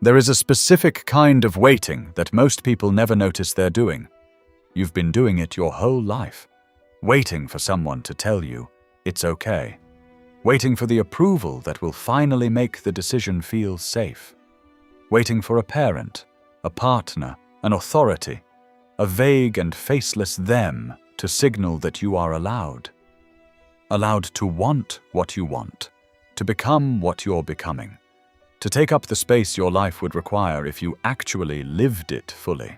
There is a specific kind of waiting that most people never notice they're doing. You've been doing it your whole life, waiting for someone to tell you it's okay, waiting for the approval that will finally make the decision feel safe, waiting for a parent, a partner, an authority, a vague and faceless them to signal that you are allowed to want what you want, to become what you're becoming, to take up the space your life would require if you actually lived it fully.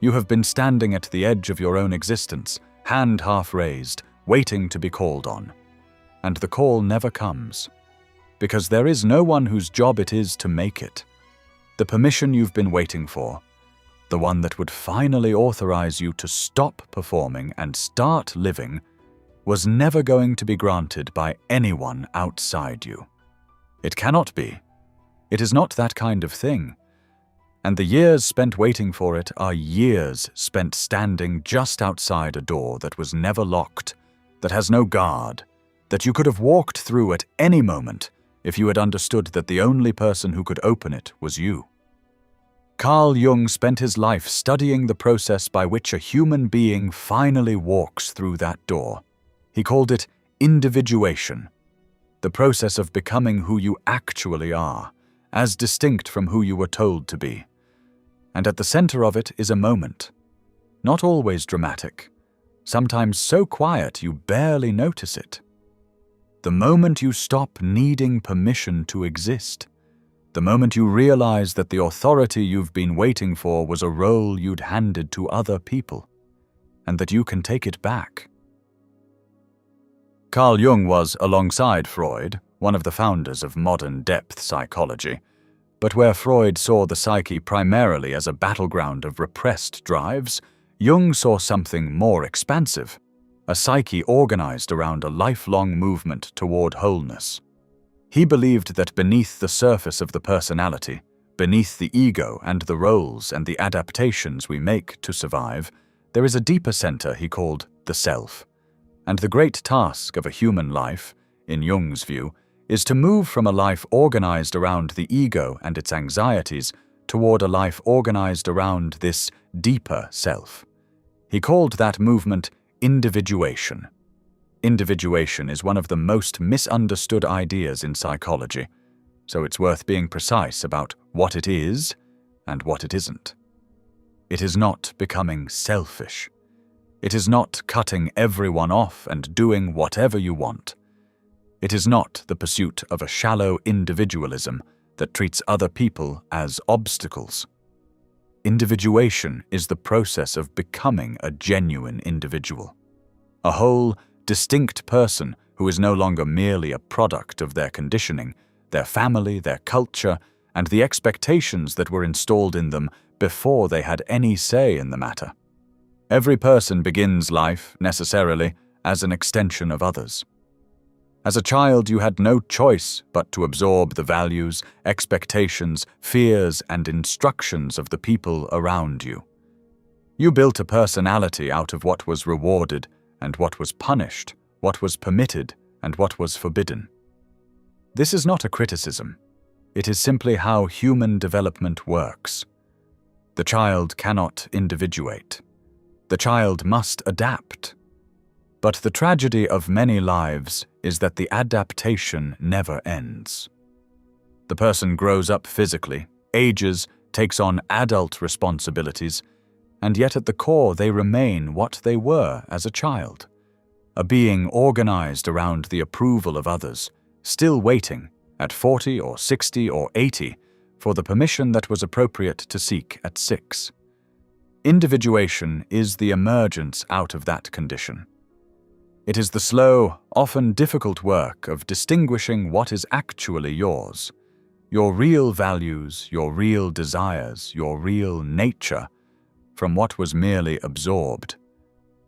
You have been standing at the edge of your own existence, hand half raised, waiting to be called on. And the call never comes, because there is no one whose job it is to make it. The permission you've been waiting for, the one that would finally authorize you to stop performing and start living, was never going to be granted by anyone outside you. It cannot be. It is not that kind of thing. And the years spent waiting for it are years spent standing just outside a door that was never locked, that has no guard, that you could have walked through at any moment if you had understood that the only person who could open it was you. Carl Jung spent his life studying the process by which a human being finally walks through that door. He called it individuation, the process of becoming who you actually are, as distinct from who you were told to be. And at the center of it is a moment, not always dramatic, sometimes so quiet you barely notice it. The moment you stop needing permission to exist, the moment you realize that the authority you've been waiting for was a role you'd handed to other people, and that you can take it back. Carl Jung was, alongside Freud, one of the founders of modern depth psychology, but where Freud saw the psyche primarily as a battleground of repressed drives, Jung saw something more expansive, a psyche organized around a lifelong movement toward wholeness. He believed that beneath the surface of the personality, beneath the ego and the roles and the adaptations we make to survive, there is a deeper center he called the self. And the great task of a human life, in Jung's view, is to move from a life organized around the ego and its anxieties toward a life organized around this deeper self. He called that movement individuation. Individuation is one of the most misunderstood ideas in psychology, so it's worth being precise about what it is and what it isn't. It is not becoming selfish. It is not cutting everyone off and doing whatever you want. It is not the pursuit of a shallow individualism that treats other people as obstacles. Individuation is the process of becoming a genuine individual, a whole, distinct person who is no longer merely a product of their conditioning, their family, their culture, and the expectations that were installed in them before they had any say in the matter. Every person begins life, necessarily, as an extension of others. As a child, you had no choice but to absorb the values, expectations, fears, and instructions of the people around you. You built a personality out of what was rewarded and what was punished, what was permitted and what was forbidden. This is not a criticism. It is simply how human development works. The child cannot individuate. The child must adapt. But the tragedy of many lives is that the adaptation never ends. The person grows up physically, ages, takes on adult responsibilities, and yet at the core they remain what they were as a child, a being organized around the approval of others, still waiting, at 40 or 60 or 80, for the permission that was appropriate to seek at 6. Individuation is the emergence out of that condition. It is the slow, often difficult work of distinguishing what is actually yours, your real values, your real desires, your real nature, from what was merely absorbed.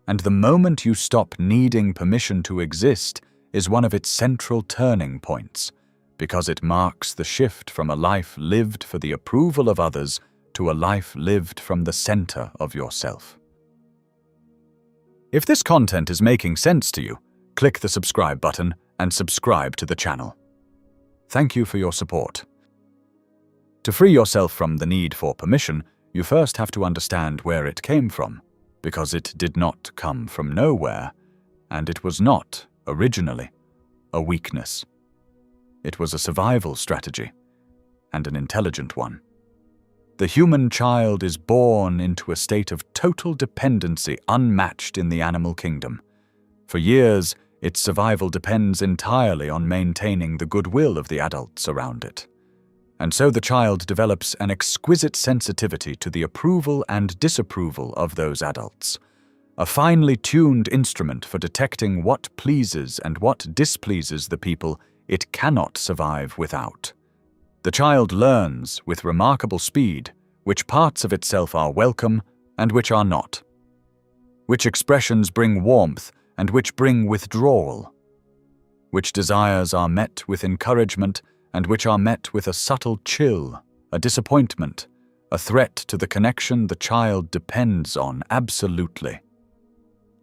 And the moment you stop needing permission to exist is one of its central turning points, because it marks the shift from a life lived for the approval of others to a life lived from the center of yourself. If this content is making sense to you, click the subscribe button and subscribe to the channel. Thank you for your support. To free yourself from the need for permission, you first have to understand where it came from, because it did not come from nowhere, and it was not, originally, a weakness. It was a survival strategy, and an intelligent one. The human child is born into a state of total dependency unmatched in the animal kingdom. For years, its survival depends entirely on maintaining the goodwill of the adults around it. And so the child develops an exquisite sensitivity to the approval and disapproval of those adults, a finely tuned instrument for detecting what pleases and what displeases the people it cannot survive without. The child learns, with remarkable speed, which parts of itself are welcome and which are not, which expressions bring warmth and which bring withdrawal, which desires are met with encouragement and which are met with a subtle chill, a disappointment, a threat to the connection the child depends on absolutely.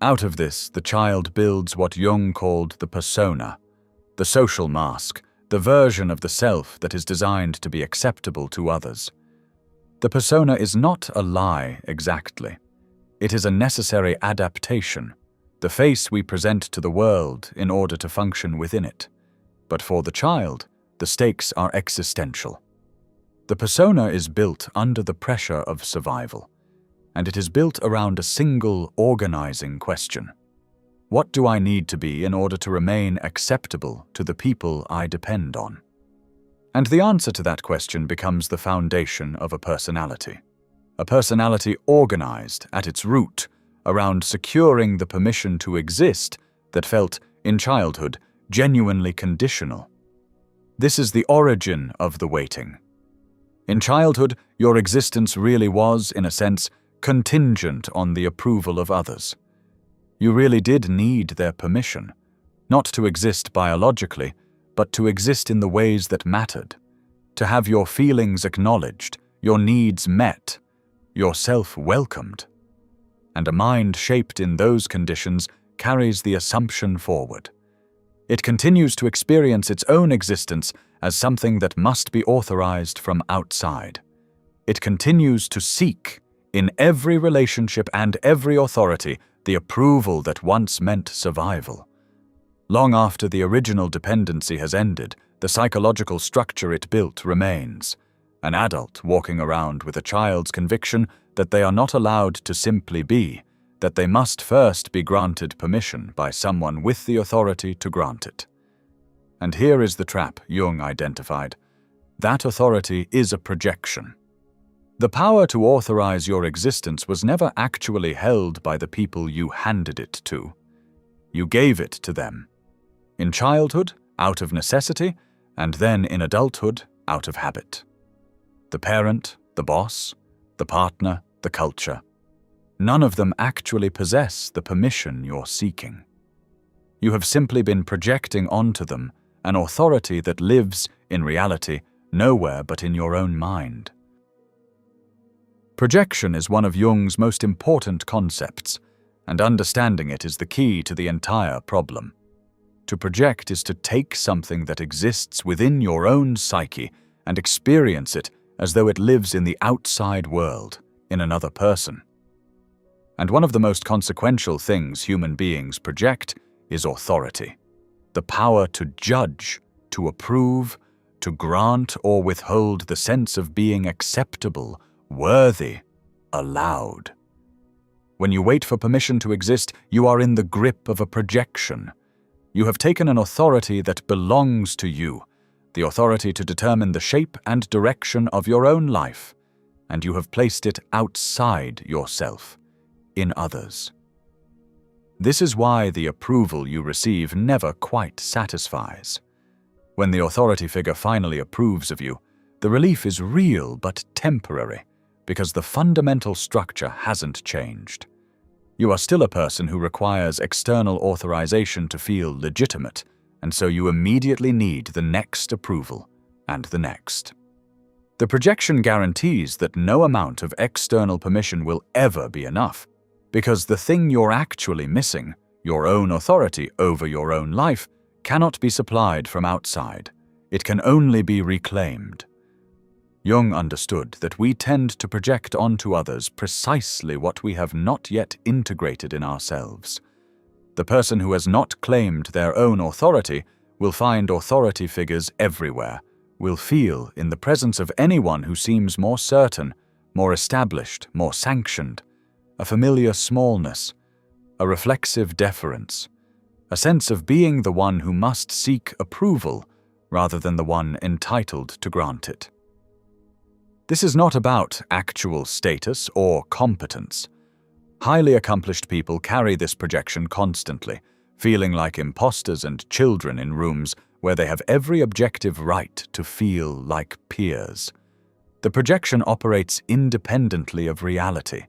Out of this, the child builds what Jung called the persona, the social mask, the version of the self that is designed to be acceptable to others. The persona is not a lie exactly. It is a necessary adaptation, the face we present to the world in order to function within it. But for the child, the stakes are existential. The persona is built under the pressure of survival, and it is built around a single organizing question. What do I need to be in order to remain acceptable to the people I depend on? And the answer to that question becomes the foundation of a personality organized at its root around securing the permission to exist that felt, in childhood, genuinely conditional. This is the origin of the waiting. In childhood, your existence really was, in a sense, contingent on the approval of others. You really did need their permission, not to exist biologically, but to exist in the ways that mattered, to have your feelings acknowledged, your needs met, yourself welcomed. And a mind shaped in those conditions carries the assumption forward. It continues to experience its own existence as something that must be authorized from outside. It continues to seek, in every relationship and every authority, the approval that once meant survival. Long after the original dependency has ended, the psychological structure it built remains. An adult walking around with a child's conviction that they are not allowed to simply be, that they must first be granted permission by someone with the authority to grant it. And here is the trap Jung identified. That authority is a projection. The power to authorize your existence was never actually held by the people you handed it to. You gave it to them. In childhood, out of necessity, and then in adulthood, out of habit. The parent, the boss, the partner, the culture. None of them actually possess the permission you're seeking. You have simply been projecting onto them an authority that lives, in reality, nowhere but in your own mind. Projection is one of Jung's most important concepts, and understanding it is the key to the entire problem. To project is to take something that exists within your own psyche and experience it as though it lives in the outside world, in another person. And one of the most consequential things human beings project is authority, the power to judge, to approve, to grant or withhold the sense of being acceptable, worthy, allowed. When you wait for permission to exist, you are in the grip of a projection. You have taken an authority that belongs to you, the authority to determine the shape and direction of your own life, and you have placed it outside yourself, in others. This is why the approval you receive never quite satisfies. When the authority figure finally approves of you, the relief is real but temporary, because the fundamental structure hasn't changed. You are still a person who requires external authorization to feel legitimate, and so you immediately need the next approval, and the next. The projection guarantees that no amount of external permission will ever be enough, because the thing you're actually missing, your own authority over your own life, cannot be supplied from outside. It can only be reclaimed. Jung understood that we tend to project onto others precisely what we have not yet integrated in ourselves. The person who has not claimed their own authority will find authority figures everywhere, will feel in the presence of anyone who seems more certain, more established, more sanctioned, a familiar smallness, a reflexive deference, a sense of being the one who must seek approval rather than the one entitled to grant it. This is not about actual status or competence. Highly accomplished people carry this projection constantly, feeling like imposters and children in rooms where they have every objective right to feel like peers. The projection operates independently of reality.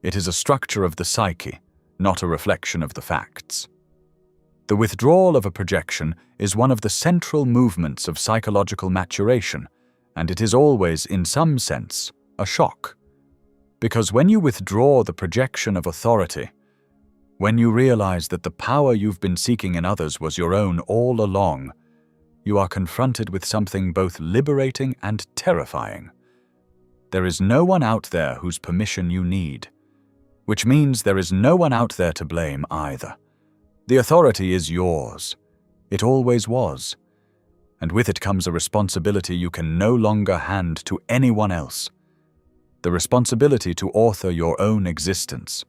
It is a structure of the psyche, not a reflection of the facts. The withdrawal of a projection is one of the central movements of psychological maturation, and it is always, in some sense, a shock. Because when you withdraw the projection of authority, when you realize that the power you've been seeking in others was your own all along, you are confronted with something both liberating and terrifying. There is no one out there whose permission you need, which means there is no one out there to blame either. The authority is yours. It always was. And with it comes a responsibility you can no longer hand to anyone else. The responsibility to author your own existence,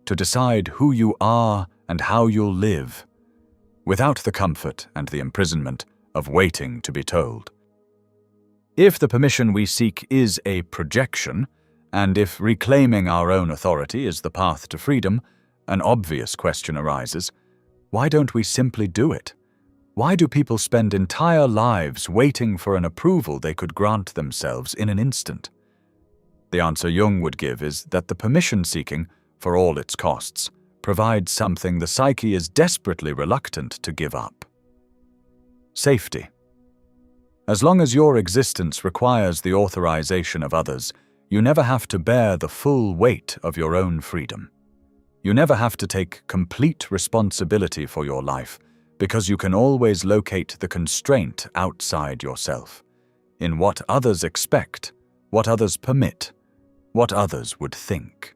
to decide who you are and how you'll live, without the comfort and the imprisonment of waiting to be told. If the permission we seek is a projection, and if reclaiming our own authority is the path to freedom, an obvious question arises: why don't we simply do it? Why do people spend entire lives waiting for an approval they could grant themselves in an instant? The answer Jung would give is that the permission-seeking, for all its costs, provides something the psyche is desperately reluctant to give up. Safety. As long as your existence requires the authorization of others, you never have to bear the full weight of your own freedom. You never have to take complete responsibility for your life, because you can always locate the constraint outside yourself, in what others expect, what others permit, what others would think.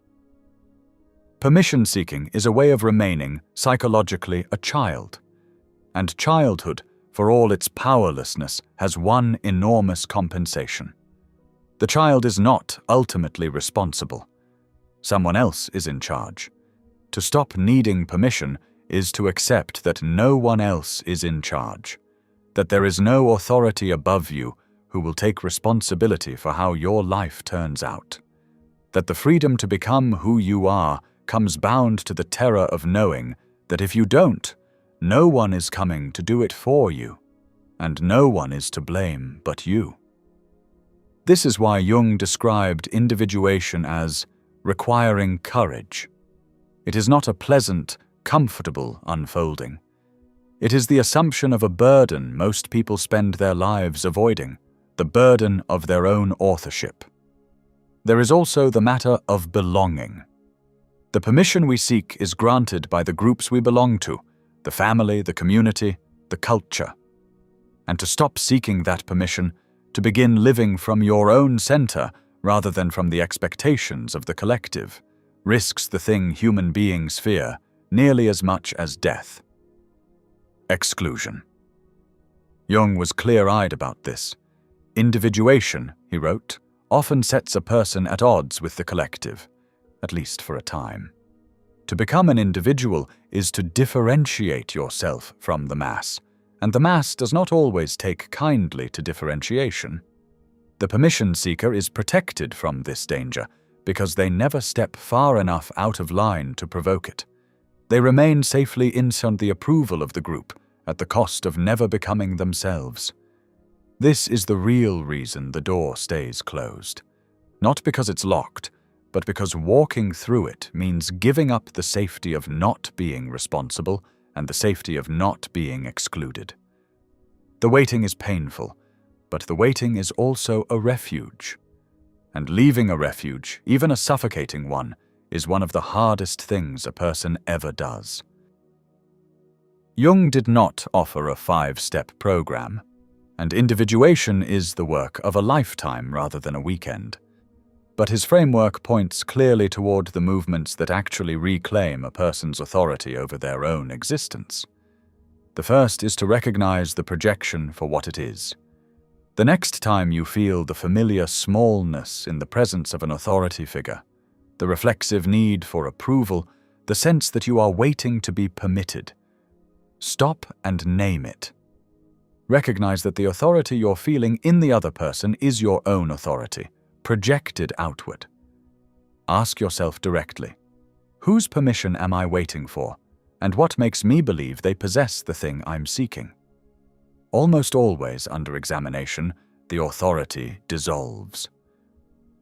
Permission-seeking is a way of remaining psychologically a child, and childhood, for all its powerlessness, has one enormous compensation. The child is not ultimately responsible. Someone else is in charge. To stop needing permission is to accept that no one else is in charge, that there is no authority above you who will take responsibility for how your life turns out, that the freedom to become who you are comes bound to the terror of knowing that if you don't, no one is coming to do it for you, and no one is to blame but you. This is why Jung described individuation as requiring courage. It is not a pleasant, comfortable unfolding. It is the assumption of a burden most people spend their lives avoiding, the burden of their own authorship. There is also the matter of belonging. The permission we seek is granted by the groups we belong to, the family, the community, the culture. And to stop seeking that permission, to begin living from your own center rather than from the expectations of the collective, risks the thing human beings fear nearly as much as death: exclusion. Jung was clear-eyed about this. Individuation, he wrote, often sets a person at odds with the collective, at least for a time. To become an individual is to differentiate yourself from the mass, and the mass does not always take kindly to differentiation. The permission seeker is protected from this danger because they never step far enough out of line to provoke it. They remain safely inside the approval of the group at the cost of never becoming themselves. This is the real reason the door stays closed. Not because it's locked, but because walking through it means giving up the safety of not being responsible and the safety of not being excluded. The waiting is painful, but the waiting is also a refuge. And leaving a refuge, even a suffocating one, is one of the hardest things a person ever does. Jung did not offer a 5-step program, and individuation is the work of a lifetime rather than a weekend. But his framework points clearly toward the movements that actually reclaim a person's authority over their own existence. The first is to recognize the projection for what it is. The next time you feel the familiar smallness in the presence of an authority figure, the reflexive need for approval, the sense that you are waiting to be permitted, stop and name it. Recognize that the authority you're feeling in the other person is your own authority, projected outward. Ask yourself directly, whose permission am I waiting for, and what makes me believe they possess the thing I'm seeking? Almost always under examination, the authority dissolves.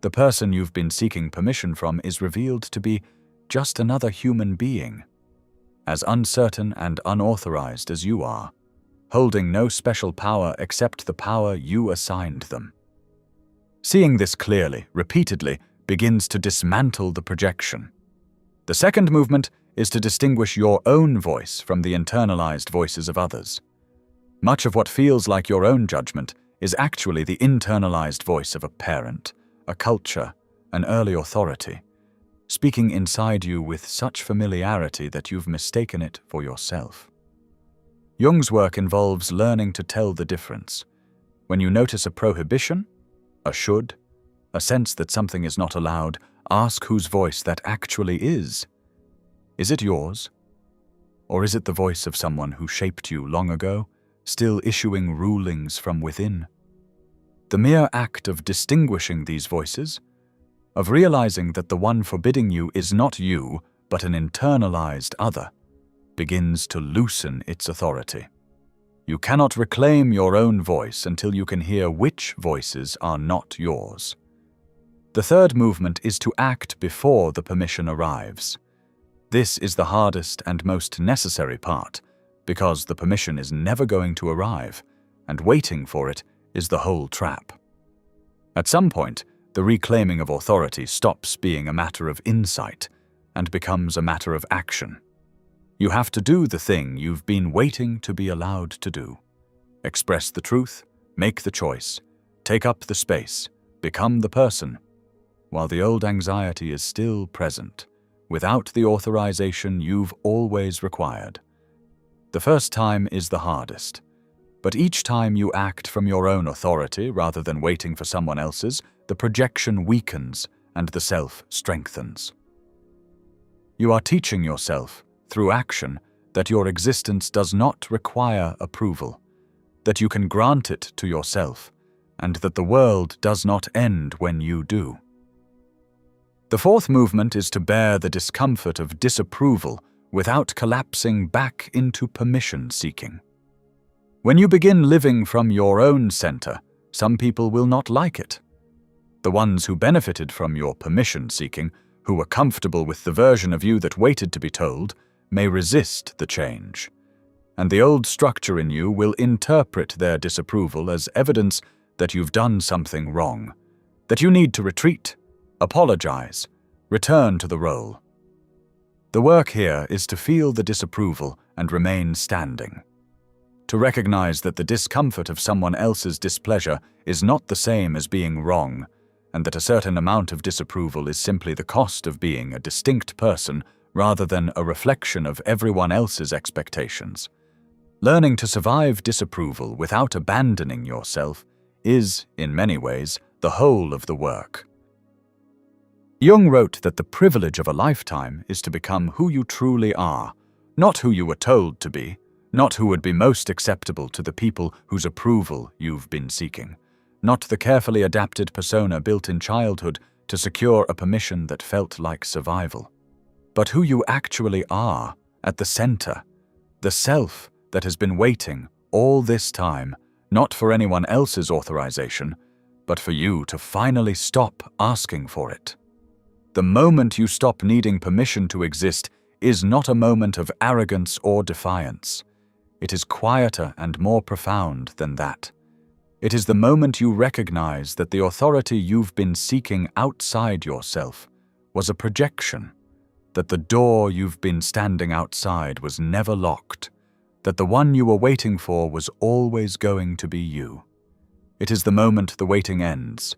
The person you've been seeking permission from is revealed to be just another human being, as uncertain and unauthorized as you are, holding no special power except the power you assigned them. Seeing this clearly, repeatedly, begins to dismantle the projection. The second movement is to distinguish your own voice from the internalized voices of others. Much of what feels like your own judgment is actually the internalized voice of a parent, a culture, an early authority, speaking inside you with such familiarity that you've mistaken it for yourself. Jung's work involves learning to tell the difference. When you notice a prohibition, a should, a sense that something is not allowed, ask whose voice that actually is. Is it yours? Or is it the voice of someone who shaped you long ago, still issuing rulings from within? The mere act of distinguishing these voices, of realizing that the one forbidding you is not you, but an internalized other, begins to loosen its authority. You cannot reclaim your own voice until you can hear which voices are not yours. The third movement is to act before the permission arrives. This is the hardest and most necessary part, because the permission is never going to arrive, and waiting for it is the whole trap. At some point, the reclaiming of authority stops being a matter of insight and becomes a matter of action. You have to do the thing you've been waiting to be allowed to do. Express the truth, make the choice, take up the space, become the person, while the old anxiety is still present, without the authorization you've always required. The first time is the hardest, but each time you act from your own authority rather than waiting for someone else's, the projection weakens and the self strengthens. You are teaching yourself, through action, that your existence does not require approval, that you can grant it to yourself, and that the world does not end when you do. The fourth movement is to bear the discomfort of disapproval without collapsing back into permission-seeking. When you begin living from your own center, some people will not like it. The ones who benefited from your permission-seeking, who were comfortable with the version of you that waited to be told, may resist the change, and the old structure in you will interpret their disapproval as evidence that you've done something wrong, that you need to retreat, apologize, return to the role. The work here is to feel the disapproval and remain standing, to recognize that the discomfort of someone else's displeasure is not the same as being wrong, and that a certain amount of disapproval is simply the cost of being a distinct person rather than a reflection of everyone else's expectations. Learning to survive disapproval without abandoning yourself is, in many ways, the whole of the work. Jung wrote that the privilege of a lifetime is to become who you truly are, not who you were told to be, not who would be most acceptable to the people whose approval you've been seeking, not the carefully adapted persona built in childhood to secure a permission that felt like survival, but who you actually are, at the center, the self that has been waiting all this time, not for anyone else's authorization, but for you to finally stop asking for it. The moment you stop needing permission to exist is not a moment of arrogance or defiance. It is quieter and more profound than that. It is the moment you recognize that the authority you've been seeking outside yourself was a projection, that the door you've been standing outside was never locked, that the one you were waiting for was always going to be you. It is the moment the waiting ends,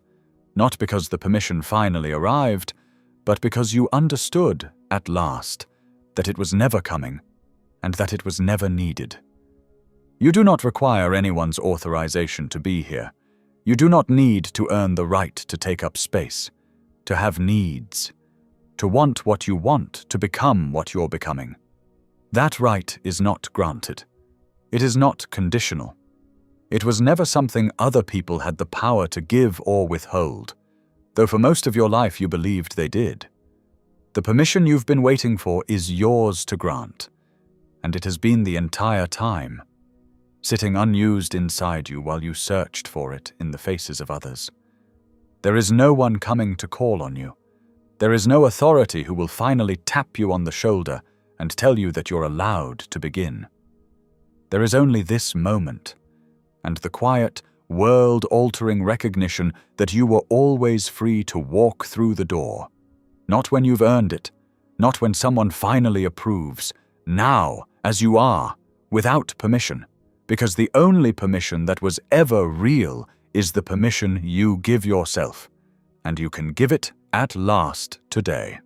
not because the permission finally arrived, but because you understood, at last, that it was never coming, and that it was never needed. You do not require anyone's authorization to be here. You do not need to earn the right to take up space, to have needs, to want what you want, to become what you're becoming. That right is not granted. It is not conditional. It was never something other people had the power to give or withhold, though for most of your life you believed they did. The permission you've been waiting for is yours to grant, and it has been the entire time, sitting unused inside you while you searched for it in the faces of others. There is no one coming to call on you. There is no authority who will finally tap you on the shoulder and tell you that you're allowed to begin. There is only this moment, and the quiet, world-altering recognition that you were always free to walk through the door. Not when you've earned it, not when someone finally approves. Now, as you are, without permission, because the only permission that was ever real is the permission you give yourself, and you can give it at last today.